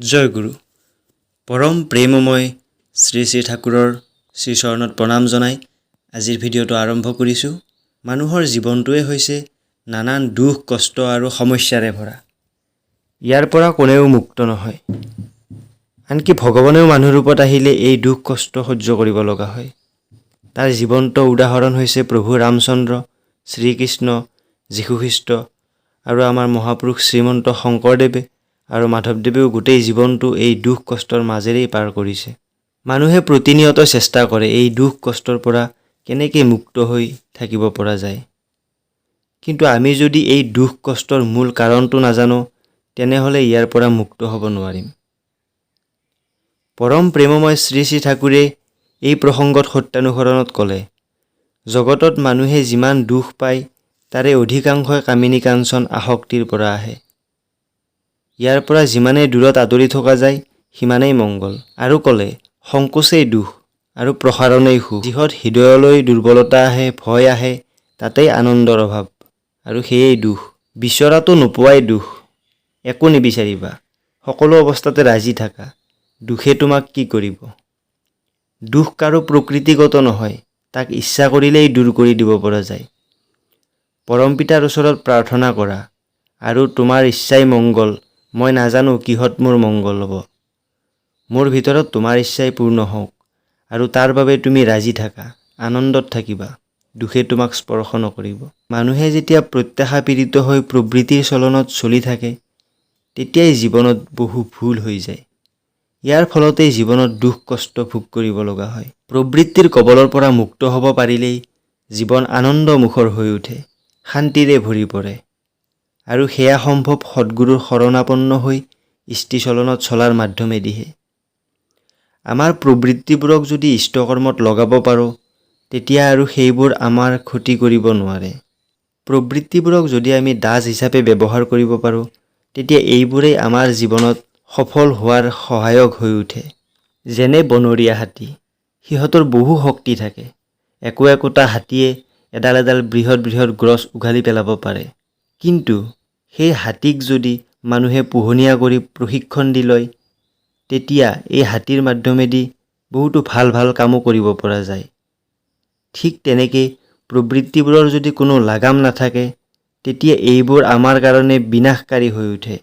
জয় গুৰু। পৰম প্ৰেমময় শ্ৰী শ্ৰী ঠাকুৰৰ শ্ৰীচৰণত প্ৰণাম জনাই আজিৰ ভিডিঅ'টো আৰম্ভ কৰিছোঁ। মানুহৰ জীৱনটোৱে হৈছে নানান দুখ কষ্ট আৰু সমস্যাৰে ভৰা। ইয়াৰ পৰা কোনেও মুক্ত নহয়। আনকি ভগৱানেও মানুহ ৰূপত আহিলে এই দুখ কষ্ট সহ্য কৰিব লগা হয়। তাৰ জীৱন্ত উদাহৰণ হৈছে প্ৰভু ৰামচন্দ্ৰ, শ্ৰীকৃষ্ণ, যীশুখ্ৰীষ্ট আৰু আমাৰ মহাপুৰুষ শ্ৰীমন্ত শংকৰদেৱে আৰু মাধৱদেৱেও গোটেই জীৱনটো এই দুখ কষ্টৰ মাজেৰেই পাৰ কৰিছে। মানুহে প্ৰতিনিয়ত চেষ্টা কৰে এই দুখ কষ্টৰ পৰা কেনেকৈ মুক্ত হৈ থাকিব পৰা যায়। কিন্তু আমি যদি এই দুখ কষ্টৰ মূল কাৰণটো নাজানো, তেনেহ'লে ইয়াৰ পৰা মুক্ত হ'ব নোৱাৰিম। পৰম প্ৰেমময় শ্ৰী শ্ৰী ঠাকুৰে এই প্ৰসংগত সত্যানুসৰণত ক'লে, জগতত মানুহে যিমান দুখ পায় তাৰে অধিকাংশই কামিনী কাঞ্চন আসক্তিৰ পৰা আহে। ইয়াৰ পৰা যিমানেই দূৰত আঁতৰি থকা যায় সিমানেই মংগল। আৰু ক'লে, সংকোচেই দুখ আৰু প্ৰসাৰণেই সুখ। যিহত হৃদয়লৈ দুৰ্বলতা আহে, ভয় আহে, তাতেই আনন্দৰ অভাৱ আৰু সেয়েই দুখ। বিচৰাটো নোপোৱাই দুখ। একো নিবিচাৰিবা, সকলো অৱস্থাতে ৰাজি থাকা, দুখে তোমাক কি কৰিব। দুখ কাৰো প্ৰকৃতিগত নহয়, তাক ইচ্ছা কৰিলেই দূৰ কৰি দিব পৰা যায়। পৰম পিতাৰ ওচৰত প্ৰাৰ্থনা কৰা আৰু তোমাৰ ইচ্ছাই মংগল। মই নাজানো কিহত মোৰ মংগল হ'ব। মোৰ ভিতৰত তোমাৰ ইচ্ছাই পূৰ্ণ হওক আৰু তাৰ বাবে তুমি ৰাজি থাকা, আনন্দত থাকিবা, দুখে তোমাক স্পৰ্শ নকৰিব। মানুহে যেতিয়া প্ৰত্যাশা পীড়িত হৈ প্ৰবৃত্তিৰ চলনত চলি থাকে, তেতিয়াই জীৱনত বহু ভুল হৈ যায়। ইয়াৰ ফলতেই জীৱনত দুখ কষ্ট ভোগ কৰিব লগা হয়। প্ৰবৃত্তিৰ কবলৰ পৰা মুক্ত হ'ব পাৰিলেই জীৱন আনন্দমুখৰ হৈ উঠে, শান্তিৰে ভৰি পৰে। আৰু সেয়া সম্ভৱ সদ্গুৰুৰ শৰণাপন্ন হৈ স্থিতিচলনত চলাৰ মাধ্যমেদিহে। আমাৰ প্ৰবৃত্তিবোৰক যদি ইষ্টকৰ্মত লগাব পাৰোঁ, তেতিয়া আৰু সেইবোৰ আমাৰ ক্ষতি কৰিব নোৱাৰে। প্ৰবৃত্তিবোৰক যদি আমি দাস হিচাপে ব্যৱহাৰ কৰিব পাৰোঁ, তেতিয়া এইবোৰেই আমাৰ জীৱনত সফল হোৱাৰ সহায়ক হৈ উঠে। যেনে বনৰীয়া হাতী, সিহঁতৰ বহু শক্তি থাকে। একোটা হাতীয়ে এডাল এডাল বৃহৎ বৃহৎ গছ উঘালি পেলাব পাৰে। কিন্তু সেই হাতীক যদি মানুহে পোহনীয়া কৰি প্ৰশিক্ষণ দি লয়, তেতিয়া এই হাতীৰ মাধ্যমেদি বহুতো ভাল ভাল কামো কৰিব পৰা যায়। ঠিক তেনেকৈ প্ৰবৃত্তিবোৰৰ যদি কোনো লাগাম নাথাকে, তেতিয়া এইবোৰ আমাৰ কাৰণে বিনাশকাৰী হৈ উঠে।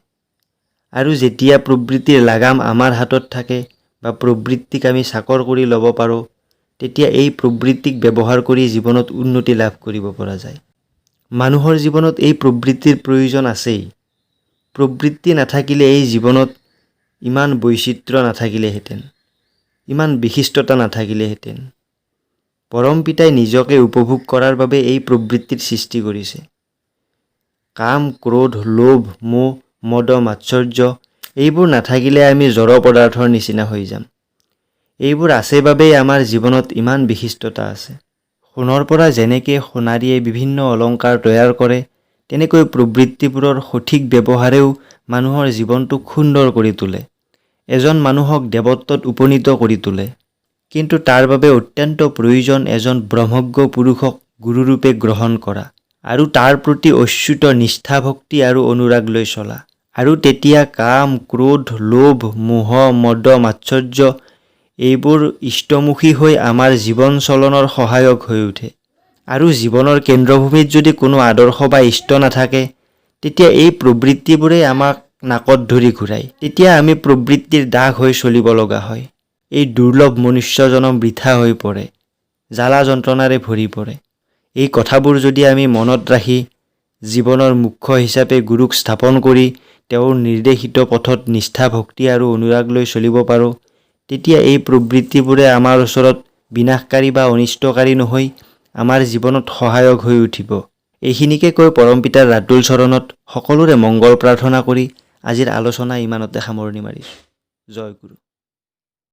আৰু যেতিয়া প্ৰবৃত্তিৰ লাগাম আমাৰ হাতত থাকে বা প্ৰবৃত্তিক আমি চাকৰ কৰি ল'ব পাৰোঁ, তেতিয়া এই প্ৰবৃত্তিক ব্যৱহাৰ কৰি জীৱনত উন্নতি লাভ কৰিব পৰা যায়। মানুহৰ জীৱনত এই প্ৰবৃত্তিৰ প্ৰয়োজন আছেই। প্ৰবৃত্তি নাথাকিলে এই জীৱনত ইমান বৈচিত্ৰ্য নাথাকিলেহেঁতেন, ইমান বিশিষ্টতা নাথাকিলেহেঁতেন। পৰম পিতাই নিজকে উপভোগ কৰাৰ বাবে এই প্ৰবৃত্তিৰ সৃষ্টি কৰিছে। কাম, ক্ৰোধ, লোভ, মোহ, মদ, মাৎসৰ্য এইবোৰ নাথাকিলে আমি জড় পদাৰ্থৰ নিচিনা হৈ যাম। এইবোৰ আছে বাবেই আমাৰ জীৱনত ইমান বিশিষ্টতা আছে। সোণৰ পৰা যেনেকৈ সোণাৰীয়ে বিভিন্ন অলংকাৰ তৈয়াৰ কৰে, তেনেকৈ প্ৰবৃত্তিবোৰৰ সঠিক ব্যৱহাৰেও মানুহৰ জীৱনটোক সুন্দৰ কৰি তোলে, এজন মানুহক দেৱত্বত উপনীত কৰি তোলে। কিন্তু তাৰ বাবে অত্যন্ত প্ৰয়োজন এজন ব্ৰহ্মজ্ঞ পুৰুষক গুৰুৰূপে গ্ৰহণ কৰা আৰু তাৰ প্ৰতি অচ্যুত নিষ্ঠা ভক্তি আৰু অনুৰাগ লৈ চলা। আৰু তেতিয়া কাম, ক্ৰোধ, লোভ, মোহ, মদ, মাৎসৰ্য এইবোৰ ইষ্টমুখী হৈ আমাৰ জীৱন চলনৰ সহায়ক হৈ উঠে। আৰু জীৱনৰ কেন্দ্ৰভূমিত যদি কোনো আদৰ্শ বা ইষ্ট নাথাকে, তেতিয়া এই প্ৰবৃত্তিবোৰেই আমাক নাকত ধৰি ঘূৰাই। তেতিয়া আমি প্ৰবৃত্তিৰ দাস হৈ চলিব লগা হয়। এই দুৰ্লভ মনুষ্য জনম বৃথা হৈ পৰে, জ্বালা যন্ত্ৰণাৰে ভৰি পৰে। এই কথাবোৰ যদি আমি মনত ৰাখি জীৱনৰ মুখ্য হিচাপে গুৰুক স্থাপন কৰি তেওঁৰ নিৰ্দেশিত পথত নিষ্ঠা ভক্তি আৰু অনুৰাগ লৈ চলিব পাৰোঁ, তেতিয়া এই প্ৰবৃত্তিবোৰে আমাৰ ওচৰত বিনাশকাৰী বা অনিষ্টকাৰী নহৈ আমাৰ জীৱনত সহায়ক হৈ উঠিব। এইখিনিকে কৈ পৰম পিতাৰ ৰাতুল চৰণত সকলোৰে মংগল প্ৰাৰ্থনা কৰি আজিৰ আলোচনা ইমানতে সামৰণি মাৰিছোঁ। জয় গুৰু।